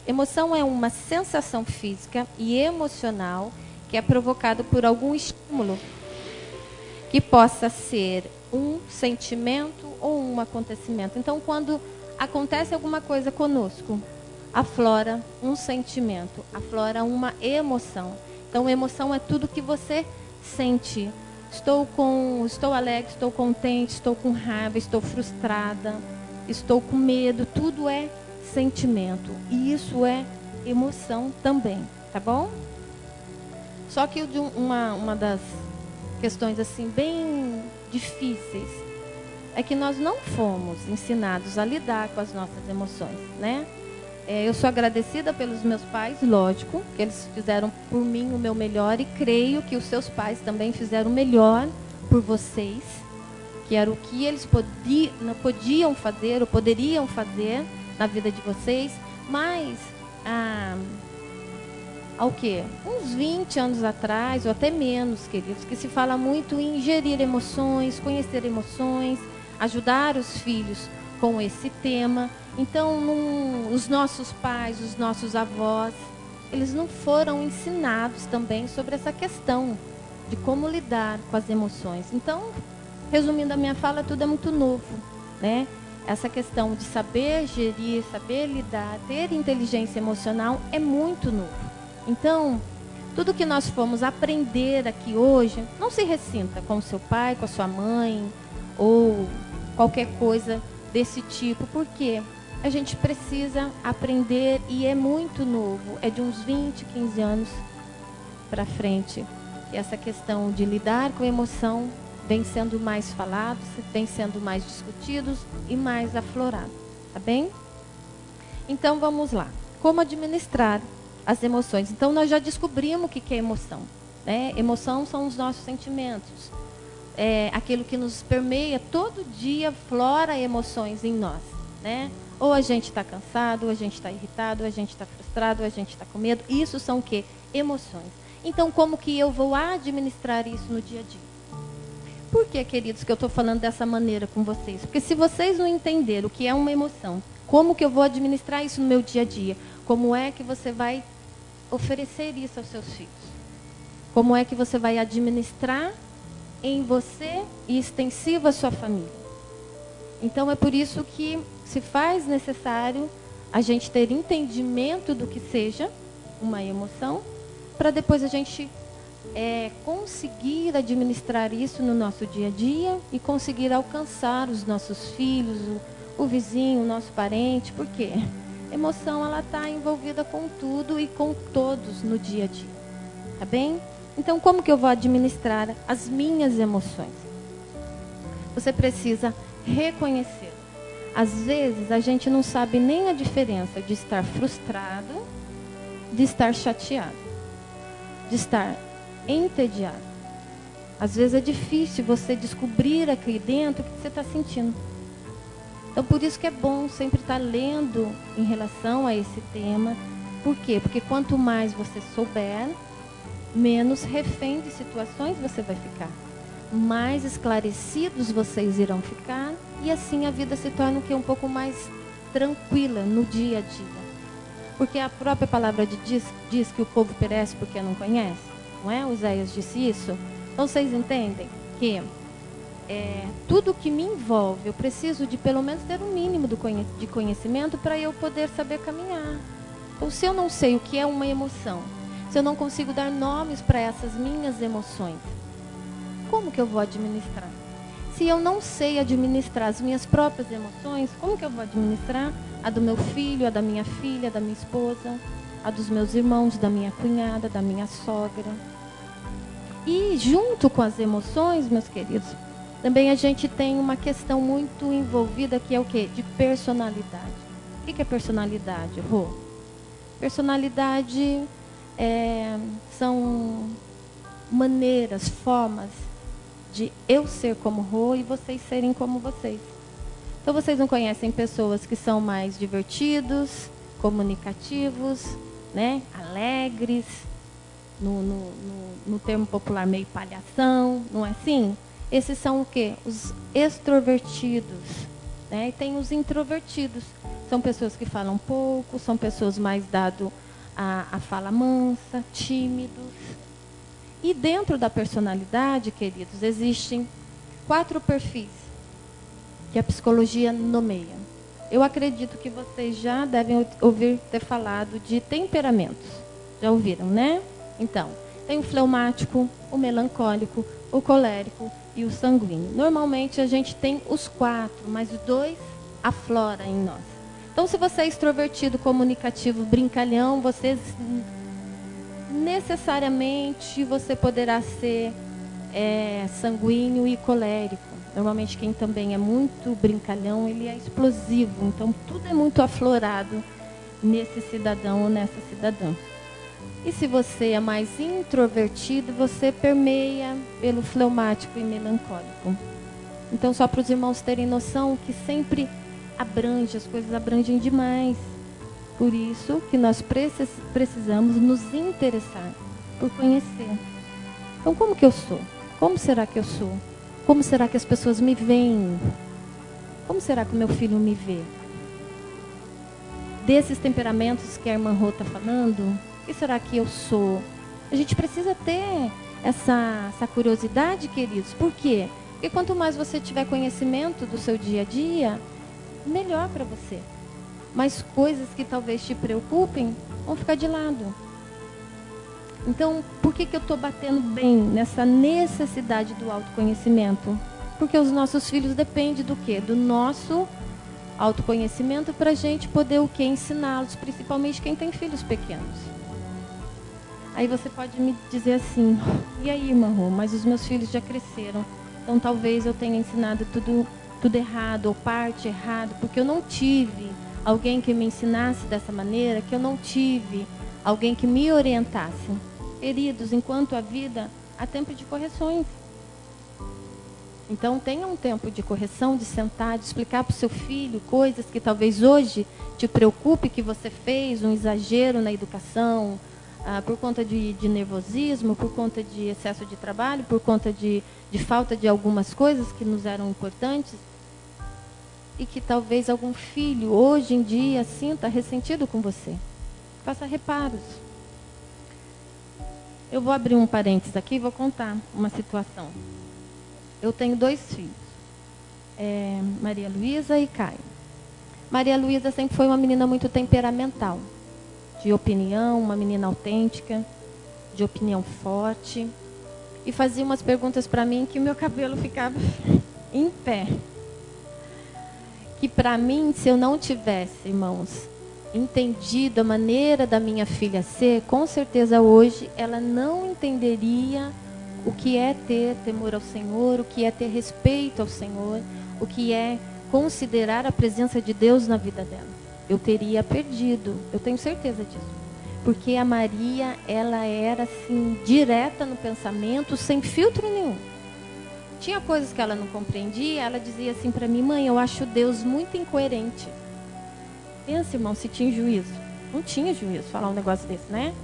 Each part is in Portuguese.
Emoção é uma sensação física e emocional que é provocado por algum estímulo, que possa ser um sentimento ou um acontecimento. Então, quando acontece alguma coisa conosco, aflora um sentimento, aflora uma emoção. Então, emoção é tudo que você sente. Estou alegre, estou contente, estou com raiva, estou frustrada, estou com medo. Tudo é sentimento. E isso é emoção também, tá bom? Só que uma das questões assim bem difíceis é que nós não fomos ensinados a lidar com as nossas emoções, né? Eu sou agradecida pelos meus pais, lógico, que eles fizeram por mim o meu melhor, e creio que os seus pais também fizeram o melhor por vocês, que era o que eles podiam fazer ou poderiam fazer na vida de vocês. Mas ao quê? Uns 20 anos atrás, ou até menos, queridos, que se fala muito em gerir emoções, conhecer emoções, ajudar os filhos com esse tema. Então, os nossos pais, os nossos avós, eles não foram ensinados também sobre essa questão de como lidar com as emoções. Então, resumindo a minha fala, tudo é muito novo, né? Essa questão de saber gerir, saber lidar, ter inteligência emocional é muito novo. Então, tudo que nós fomos aprender aqui hoje, não se ressinta com o seu pai, com a sua mãe, ou qualquer coisa desse tipo, porque a gente precisa aprender e é muito novo, é de uns 20, 15 anos para frente. E essa questão de lidar com emoção vem sendo mais falado, vem sendo mais discutidos e mais aflorado, tá bem? Então vamos lá. Como administrar as emoções? Então nós já descobrimos o que é emoção, né? Emoção são os nossos sentimentos. É aquilo que nos permeia todo dia, flora emoções em nós, né? Ou a gente está cansado, ou a gente está irritado, ou a gente está frustrado, ou a gente está com medo. Isso são o quê? Emoções. Então, como que eu vou administrar isso no dia a dia? Por que, queridos, que eu estou falando dessa maneira com vocês? Porque se vocês não entenderem o que é uma emoção, como que eu vou administrar isso no meu dia a dia? Como é que você vai oferecer isso aos seus filhos? Como é que você vai administrar em você e extensivo à sua família? Então, é por isso que se faz necessário a gente ter entendimento do que seja uma emoção, para depois a gente conseguir administrar isso no nosso dia a dia e conseguir alcançar os nossos filhos, o vizinho, o nosso parente. Por quê? Emoção, ela está envolvida com tudo e com todos no dia a dia, tá bem? Então, como que eu vou administrar as minhas emoções? Você precisa reconhecer. Às vezes, a gente não sabe nem a diferença de estar frustrado, de estar chateado, de estar entediado. Às vezes é difícil você descobrir aqui dentro o que você está sentindo. Então, por isso que é bom sempre estar lendo em relação a esse tema. Por quê? Porque quanto mais você souber, menos refém de situações você vai ficar. Mais esclarecidos vocês irão ficar, e assim a vida se torna um pouco mais tranquila no dia a dia. Porque a própria palavra diz que o povo perece porque não conhece, não é? Oséias disse isso. Então vocês entendem que tudo que me envolve, eu preciso de pelo menos ter um mínimo de conhecimento para eu poder saber caminhar. Então, se eu não sei o que é uma emoção, se eu não consigo dar nomes para essas minhas emoções, como que eu vou administrar? Se eu não sei administrar as minhas próprias emoções, como que eu vou administrar a do meu filho, a da minha filha, da minha esposa, a dos meus irmãos, da minha cunhada, da minha sogra? E junto com as emoções, meus queridos, também a gente tem uma questão muito envolvida, que é o quê? De personalidade. O que é personalidade, Rô? Personalidade são maneiras, formas de eu ser como Rô e vocês serem como vocês. Então, vocês não conhecem pessoas que são mais divertidos, comunicativos, né? Alegres, no termo popular, meio palhação, não é assim? Esses são o quê? Os extrovertidos, né? E tem os introvertidos. São pessoas que falam pouco, são pessoas mais dadas à fala mansa, tímidos. E dentro da personalidade, queridos, existem 4 perfis que a psicologia nomeia. Eu acredito que vocês já devem ouvir ter falado de temperamentos. Já ouviram, né? Então, tem o fleumático, o melancólico, o colérico e o sanguíneo. Normalmente a gente tem os 4, mas 2 afloram em nós. Então, se você é extrovertido, comunicativo, brincalhão, necessariamente você poderá ser sanguíneo e colérico. Normalmente quem também é muito brincalhão, ele é explosivo. Então, tudo é muito aflorado nesse cidadão ou nessa cidadã. E se você é mais introvertido, você permeia pelo fleumático e melancólico. Então, só para os irmãos terem noção que sempre abrange, as coisas abrangem demais. Por isso que nós precisamos nos interessar por conhecer. Então, como que eu sou? Como será que eu sou? Como será que as pessoas me veem? Como será que o meu filho me vê? Desses temperamentos que a irmã Rô está falando, o que será que eu sou? A gente precisa ter essa curiosidade, queridos. Por quê? Porque quanto mais você tiver conhecimento do seu dia a dia, melhor para você. Mas coisas que talvez te preocupem vão ficar de lado. Então, por que eu estou batendo bem nessa necessidade do autoconhecimento? Porque os nossos filhos dependem do quê? Do nosso autoconhecimento para a gente poder o quê? Ensiná-los, principalmente quem tem filhos pequenos. Aí você pode me dizer assim, e aí, irmã Rô, mas os meus filhos já cresceram, então talvez eu tenha ensinado tudo errado, ou parte errado, porque eu não tive alguém que me ensinasse dessa maneira, que eu não tive alguém que me orientasse. Queridos, enquanto a vida, há tempo de correções. Então, tenha um tempo de correção, de sentar, de explicar para o seu filho coisas que talvez hoje te preocupe, que você fez um exagero na educação, por conta de nervosismo, por conta de excesso de trabalho, por conta de falta de algumas coisas que nos eram importantes, e que talvez algum filho, hoje em dia, sinta ressentido com você. Faça reparos. Eu vou abrir um parênteses aqui e vou contar uma situação. Eu tenho 2 filhos, Maria Luísa e Caio. Maria Luísa sempre foi uma menina muito temperamental, de opinião, uma menina autêntica, de opinião forte, e fazia umas perguntas para mim que o meu cabelo ficava em pé. Que para mim, se eu não tivesse, irmãos, entendido a maneira da minha filha ser, com certeza hoje ela não entenderia o que é ter temor ao Senhor, o que é ter respeito ao Senhor, o que é considerar a presença de Deus na vida dela. Eu teria perdido, eu tenho certeza disso. Porque a Maria, ela era assim, direta no pensamento, sem filtro nenhum. Tinha coisas que ela não compreendia, ela dizia assim para mim, mãe, eu acho Deus muito incoerente. Pensa, irmão, se tinha juízo. Não tinha juízo falar um negócio desse, né?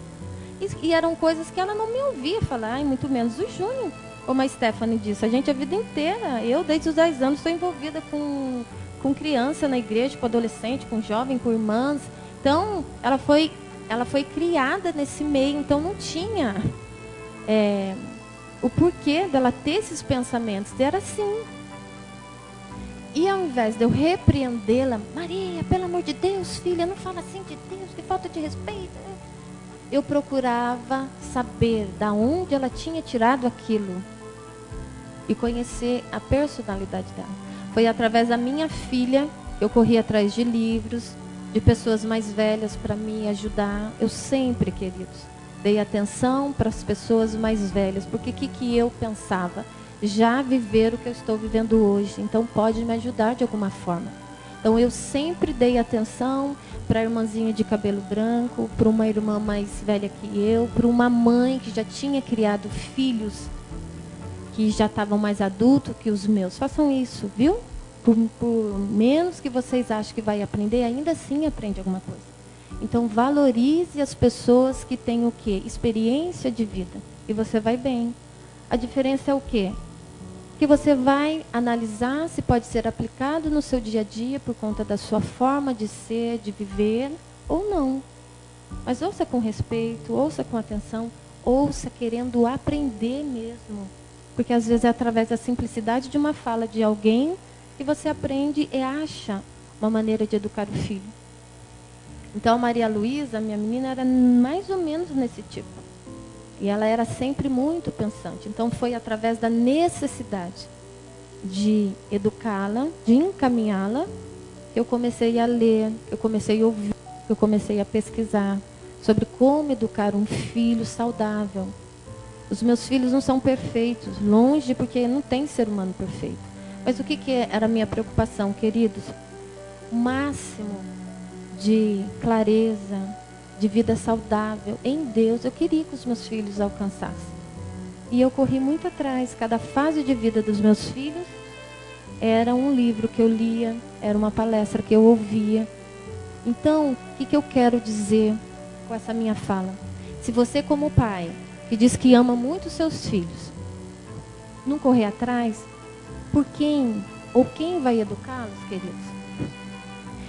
E eram coisas que ela não me ouvia falar, e muito menos o Júnior. Como a Stephanie disse, a gente a vida inteira, eu desde os 10 anos estou envolvida com criança na igreja, com adolescente, com jovem, com irmãs. Então, ela foi criada nesse meio, então não tinha o porquê dela ter esses pensamentos. Era assim. E ao invés de eu repreendê-la, Maria, pelo amor de Deus, filha, não fala assim de Deus, que falta de respeito. Eu procurava saber da onde ela tinha tirado aquilo e conhecer a personalidade dela. Foi através da minha filha que eu corri atrás de livros, de pessoas mais velhas para me ajudar. Eu sempre, queridos, dei atenção para as pessoas mais velhas, porque o que eu pensava? Já viver o que eu estou vivendo hoje, então pode me ajudar de alguma forma. Então eu sempre dei atenção para a irmãzinha de cabelo branco, para uma irmã mais velha que eu, para uma mãe que já tinha criado filhos que já estavam mais adultos que os meus. Façam isso, viu? Por menos que vocês achem que vai aprender, ainda assim aprende alguma coisa. Então valorize as pessoas que têm o quê? Experiência de vida. E você vai bem. A diferença é o quê? que você vai analisar se pode ser aplicado no seu dia a dia por conta da sua forma de ser, de viver, ou não. Mas ouça com respeito, ouça com atenção, ouça querendo aprender mesmo. Porque às vezes é através da simplicidade de uma fala de alguém que você aprende e acha uma maneira de educar o filho. Então a Maria Luísa, minha menina, era mais ou menos nesse tipo. E ela era sempre muito pensante. Então foi através da necessidade de educá-la, de encaminhá-la, que eu comecei a ler, que eu comecei a ouvir, que eu comecei a pesquisar sobre como educar um filho saudável. Os meus filhos não são perfeitos, longe, porque não tem ser humano perfeito. Mas o que era a minha preocupação, queridos? O máximo de clareza, de vida saudável em Deus, eu queria que os meus filhos alcançassem. E eu corri muito atrás. Cada fase de vida dos meus filhos era um livro que eu lia, era uma palestra que eu ouvia. Então, o que eu quero dizer com essa minha fala? Se você, como pai, que diz que ama muito seus filhos, não correr atrás, por quem ou quem vai educá-los, queridos?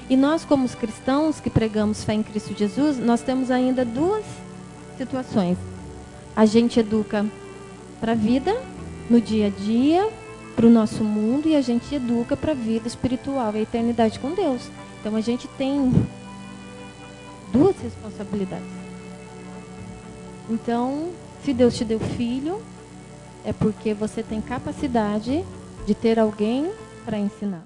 E nós, como os cristãos que pregamos fé em Cristo Jesus, nós temos ainda duas situações. A gente educa para a vida, no dia a dia, para o nosso mundo, e a gente educa para a vida espiritual e a eternidade com Deus. Então a gente tem duas responsabilidades. Então, se Deus te deu filho, é porque você tem capacidade de ter alguém para ensinar.